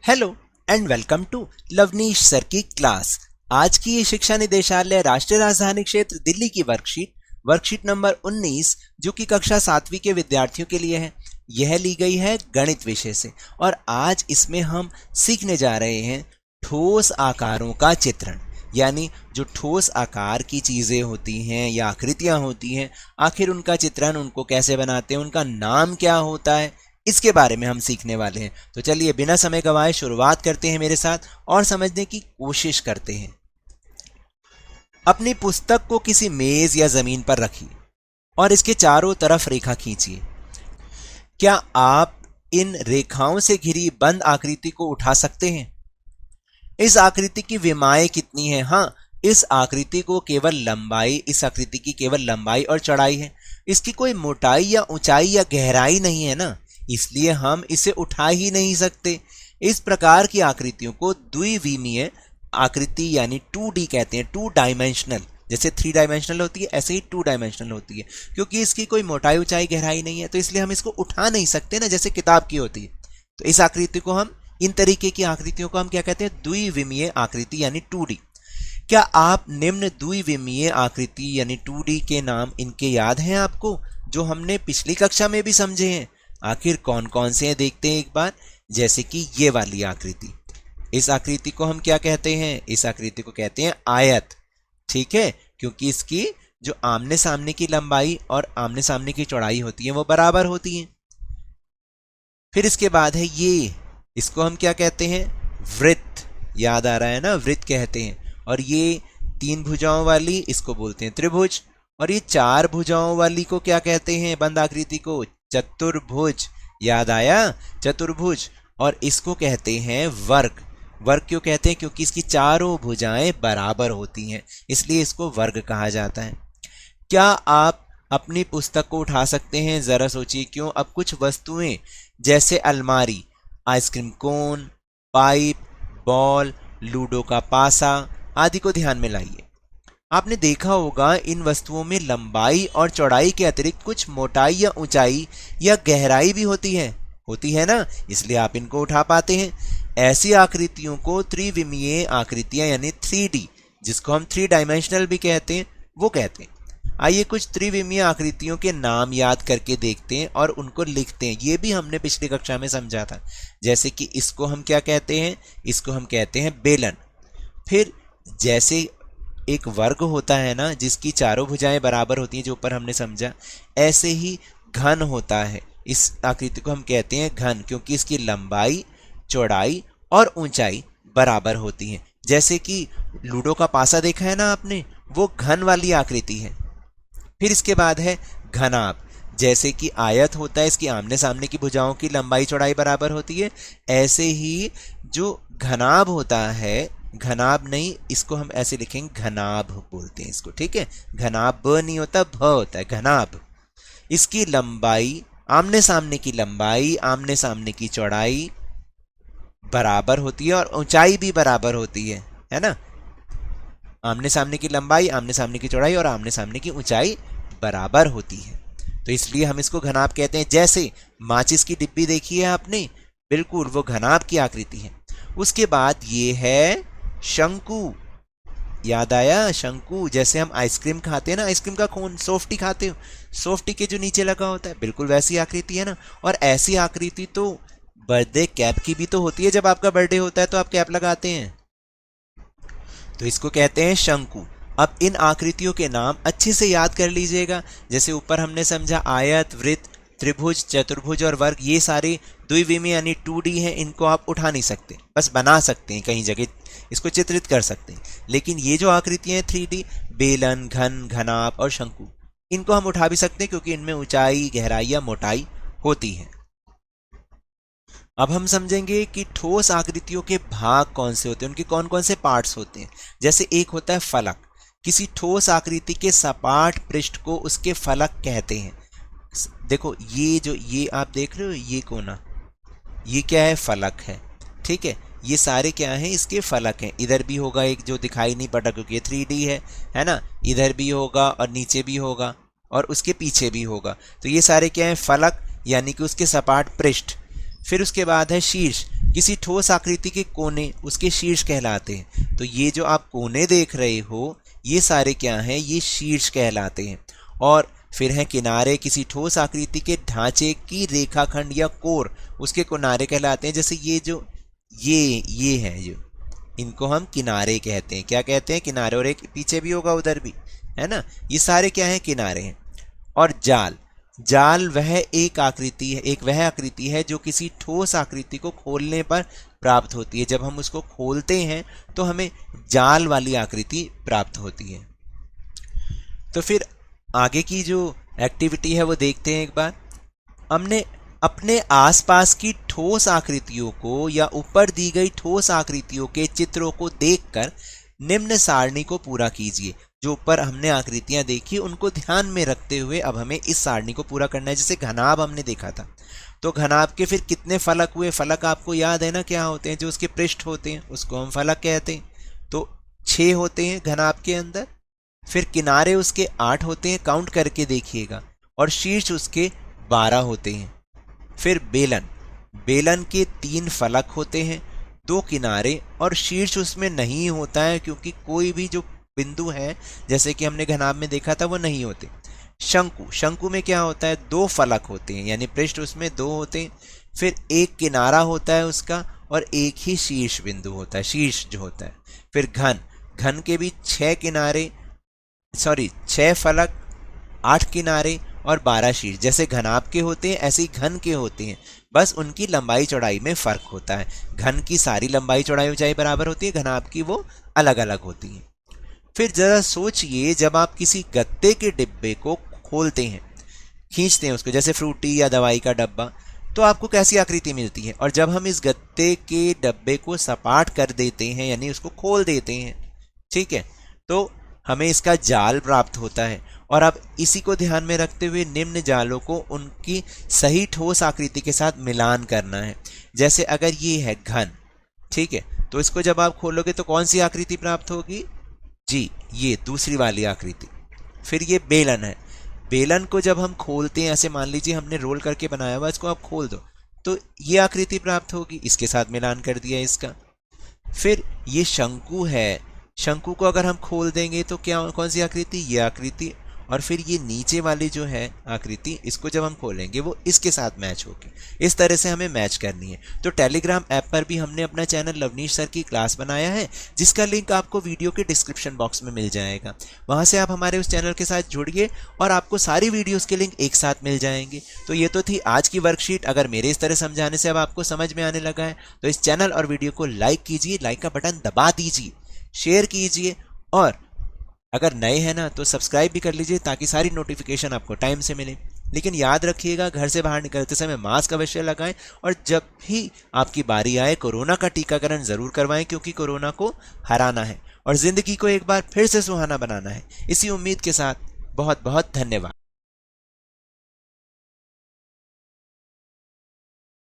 Hello and welcome to Lavneesh sir की class. आज की ये शिक्षा निदेशालय राष्ट्रीय राजधानी क्षेत्र दिल्ली की वर्कशीट नंबर 19 जो कि कक्षा 7वीं के विद्यार्थियों के लिए है, यह ली गई है गणित विषय से। और आज इसमें हम सीखने जा रहे हैं ठोस आकारों का चित्रण, यानी जो ठोस आकार की चीजें होती हैं या आकृतियां होती हैं, आखिर उनका चित्रण, उनको कैसे बनाते हैं, उनका नाम क्या होता है, इसके बारे में हम सीखने वाले हैं। तो चलिए बिना समय गवाए शुरुआत करते हैं मेरे साथ और समझने की कोशिश करते हैं। अपनी पुस्तक को किसी मेज या जमीन पर रखिए और इसके चारों तरफ रेखा खींचिए। क्या आप इन रेखाओं से घिरी बंद आकृति को उठा सकते हैं? इस आकृति की विमाएं कितनी है? हाँ, इस आकृति की केवल लंबाई और चौड़ाई है। इसकी कोई मोटाई या ऊंचाई या गहराई नहीं है ना, इसलिए हम इसे उठा ही नहीं सकते। इस प्रकार की आकृतियों को द्विविमीय आकृति यानी 2D कहते हैं, 2 डायमेंशनल। जैसे 3 डायमेंशनल होती है, ऐसे ही 2 डायमेंशनल होती है। क्योंकि इसकी कोई मोटाई ऊंचाई गहराई नहीं है, तो इसलिए हम इसको उठा नहीं सकते ना, जैसे किताब की होती है। तो इस आकृति को हम, इन तरीके की आकृतियों को हम क्या कहते हैं? द्विविमीय आकृति यानी 2D। क्या आप निम्न द्विविमीय आकृति यानी 2D के नाम इनके याद हैं आपको, जो हमने पिछली कक्षा में भी समझे हैं? आखिर कौन कौन से हैं देखते हैं एक बार। जैसे कि ये वाली आकृति, इस आकृति को हम क्या कहते हैं? इस आकृति को कहते हैं आयत। ठीक है, क्योंकि इसकी जो आमने सामने की लंबाई और आमने सामने की चौड़ाई होती है वो बराबर होती है। फिर इसके बाद है ये, इसको हम क्या कहते हैं? वृत्त। याद आ रहा है ना, वृत्त कहते हैं। और ये 3 भुजाओं वाली, इसको बोलते हैं त्रिभुज। और ये 4 भुजाओं वाली को क्या कहते हैं? बंद आकृति को चतुर्भुज। याद आया? चतुर्भुज। और इसको कहते हैं वर्ग। वर्ग क्यों कहते हैं? क्योंकि इसकी चारों भुजाएं बराबर होती हैं, इसलिए इसको वर्ग कहा जाता है। क्या आप अपनी पुस्तक को उठा सकते हैं? जरा सोचिए क्यों। अब कुछ वस्तुएं जैसे अलमारी, ice cream cone, pipe, ball, ludo का पासा आदि को ध्यान में लाइए। आपने देखा होगा इन वस्तुओं में लंबाई और चौड़ाई के अतिरिक्त कुछ मोटाई या ऊंचाई या गहराई भी होती है ना, इसलिए आप इनको उठा पाते हैं। ऐसी आकृतियों को त्रिविमीय आकृतियां यानी 3D, जिसको हम 3 डायमेंशनल भी कहते हैं, वो कहते हैं। आइए कुछ त्रिविमीय आकृतियों के नाम याद करके देखते हैं और उनको लिखते हैं। ये भी हमने पिछली कक्षा में समझा था। जैसे कि इसको हम क्या कहते हैं? इसको हम कहते हैं बेलन। फिर जैसे एक वर्ग होता है ना, जिसकी चारों भुजाएं बराबर होती हैं, जो ऊपर हमने समझा, ऐसे ही घन होता है। इस आकृति को हम कहते हैं घन, क्योंकि इसकी लंबाई, चौड़ाई और ऊंचाई बराबर होती हैं। जैसे कि लूडो का पासा देखा है ना आपने, वो घन वाली आकृति है। फिर इसके बाद है घनाभ। जैसे कि आयत होता है, इसकी आमने सामने की भुजाओं की लंबाई चौड़ाई बराबर होती है, ऐसे ही जो घनाभ होता है, घनाभ नहीं, इसको हम ऐसे लिखेंगे, घनाभ बोलते हैं इसको। ठीक है, घनाभ ब नहीं होता, भ होता है, घनाभ। इसकी लंबाई, आमने सामने की लंबाई, आमने सामने की चौड़ाई बराबर होती है और ऊंचाई भी बराबर होती है ना। आमने सामने की लंबाई, आमने सामने की चौड़ाई और आमने सामने की ऊंचाई बराबर होती है, तो इसलिए हम इसको घनाभ कहते हैं। जैसे माचिस की डिब्बी देखी है आपने, बिल्कुल वो घनाभ की आकृति है। उसके बाद ये है शंकु। याद आया? शंकु। जैसे हम आइसक्रीम खाते हैं ना, आइसक्रीम का कोन, सॉफ्टी खाते हो, सॉफ्टी के जो नीचे लगा होता है, बिल्कुल वैसी आकृति है ना। और ऐसी आकृति तो बर्थडे कैप की भी तो होती है। जब आपका बर्थडे होता है तो आप कैप लगाते हैं, तो इसको कहते हैं शंकु। अब इन आकृतियों के नाम अच्छे से याद कर लीजिएगा। जैसे ऊपर हमने समझा आयत, वृत्त, त्रिभुज, चतुर्भुज और वर्ग, ये सारे द्विविमीय यानी 2D हैं। इनको आप उठा नहीं सकते, बस बना सकते हैं, कहीं जगह इसको चित्रित कर सकते हैं। लेकिन ये जो आकृतियां हैं 3D, बेलन, घन, घनाभ और शंकु, इनको हम उठा भी सकते हैं, क्योंकि इनमें ऊंचाई, गहराई या मोटाई होती है। अब हम समझेंगे कि ठोस आकृतियों के भाग कौन से होते हैं, उनके कौन कौन से पार्ट्स होते हैं। जैसे एक होता है फलक। किसी ठोस आकृति के सपाट पृष्ठ को उसके फलक कहते हैं। देखो ये आप देख रहे हो, ये कोना, ये क्या है? फलक है। ठीक है, ये सारे क्या हैं? इसके फलक हैं। इधर भी होगा एक जो दिखाई नहीं पड़ा, क्योंकि ये 3D है ना। इधर भी होगा और नीचे भी होगा और उसके पीछे भी होगा। तो ये सारे क्या हैं? फलक, यानी कि उसके सपाट पृष्ठ। फिर उसके बाद है शीर्ष। किसी ठोस आकृति के कोने उसके शीर्ष कहलाते हैं। तो ये जो आप कोने देख रहे हो ये सारे क्या हैं, ये शीर्ष कहलाते हैं। और फिर हैं किनारे, किसी ठोस आकृति के ढांचे की रेखाखंड या कोर उसके किनारे कहलाते हैं। जैसे ये जो ये है, जो इनको हम किनारे कहते हैं। क्या कहते हैं? किनारे। और एक पीछे भी होगा, उधर भी है ना, ये सारे क्या हैं, किनारे हैं। और जाल वह एक आकृति है, एक वह आकृति है जो किसी ठोस आकृति को खोलने पर प्राप्त होती है। जब हम उसको खोलते हैं तो हमें जाल वाली आकृति प्राप्त होती है। तो फिर आगे की जो एक्टिविटी है वो देखते हैं एक बार। हमने अपने आसपास की ठोस आकृतियों को या ऊपर दी गई ठोस आकृतियों के चित्रों को देखकर निम्न सारणी को पूरा कीजिए। जो ऊपर हमने आकृतियां देखी उनको ध्यान में रखते हुए अब हमें इस सारणी को पूरा करना है। जैसे घनाभ हमने देखा था, तो घनाभ के फिर कितने फलक हुए? फलक आपको याद है ना क्या होते हैं? जो उसके पृष्ठ होते हैं उसको हम फलक कहते हैं। तो 6 होते हैं घनाभ के अंदर। फिर किनारे उसके 8 होते हैं, काउंट करके देखिएगा। और शीर्ष उसके 12 होते हैं। फिर बेलन के 3 फलक होते हैं, 2 किनारे, और शीर्ष उसमें नहीं होता है क्योंकि कोई भी जो बिंदु है जैसे कि हमने घनाभ में देखा था वो नहीं होते। शंकु में क्या होता है? 2 फलक होते हैं, यानी पृष्ठ उसमें 2 होते हैं। फिर एक किनारा होता है उसका और एक ही शीर्ष बिंदु होता है, शीर्ष जो होता है। फिर घन के भी 6 फलक, 8 किनारे और 12 शीर्ष। जैसे घनाभ के होते हैं ऐसे ही घन के होते हैं, बस उनकी लंबाई चौड़ाई में फर्क होता है। घन की सारी लंबाई चौड़ाई ऊंचाई बराबर होती है, घनाभ की वो अलग अलग होती है। फिर जरा सोचिए, जब आप किसी गत्ते के डिब्बे को खोलते हैं, खींचते हैं उसको, जैसे फ्रूटी या दवाई का डब्बा, तो आपको कैसी आकृति मिलती है? और जब हम इस गत्ते के डब्बे को सपाट कर देते हैं, यानी उसको खोल देते हैं, ठीक है, तो हमें इसका जाल प्राप्त होता है। और अब इसी को ध्यान में रखते हुए निम्न जालों को उनकी सही ठोस आकृति के साथ मिलान करना है। जैसे अगर ये है घन, ठीक है, तो इसको जब आप खोलोगे तो कौन सी आकृति प्राप्त होगी? जी, ये दूसरी वाली आकृति। फिर ये बेलन है, बेलन को जब हम खोलते हैं, ऐसे मान लीजिए हमने रोल करके बनाया हुआ, इसको आप खोल दो तो ये आकृति प्राप्त होगी, इसके साथ मिलान कर दिया इसका। फिर ये शंकु है, शंकु को अगर हम खोल देंगे तो क्या, कौन सी आकृति? ये आकृति। और फिर ये नीचे वाली जो है आकृति, इसको जब हम खोलेंगे वो इसके साथ मैच होगी। इस तरह से हमें मैच करनी है। तो टेलीग्राम ऐप पर भी हमने अपना चैनल लवनीश सर की क्लास बनाया है, जिसका लिंक आपको वीडियो के डिस्क्रिप्शन बॉक्स में मिल जाएगा। वहां से आप हमारे उस चैनल के साथ जुड़िए और आपको सारी वीडियोस के लिंक एक साथ मिल जाएंगे। तो ये तो थी आज की वर्कशीट। अगर मेरे इस तरह समझाने से अब आपको समझ में आने लगा है तो इस चैनल और वीडियो को लाइक कीजिए, लाइक का बटन दबा दीजिए, शेयर कीजिए, और अगर नए हैं ना तो सब्सक्राइब भी कर लीजिए ताकि सारी नोटिफिकेशन आपको टाइम से मिले। लेकिन याद रखिएगा, घर से बाहर निकलते समय मास्क अवश्य लगाएं, और जब भी आपकी बारी आए कोरोना का टीकाकरण जरूर करवाएं, क्योंकि कोरोना को हराना है और जिंदगी को एक बार फिर से सुहाना बनाना है। इसी उम्मीद के साथ बहुत बहुत धन्यवाद।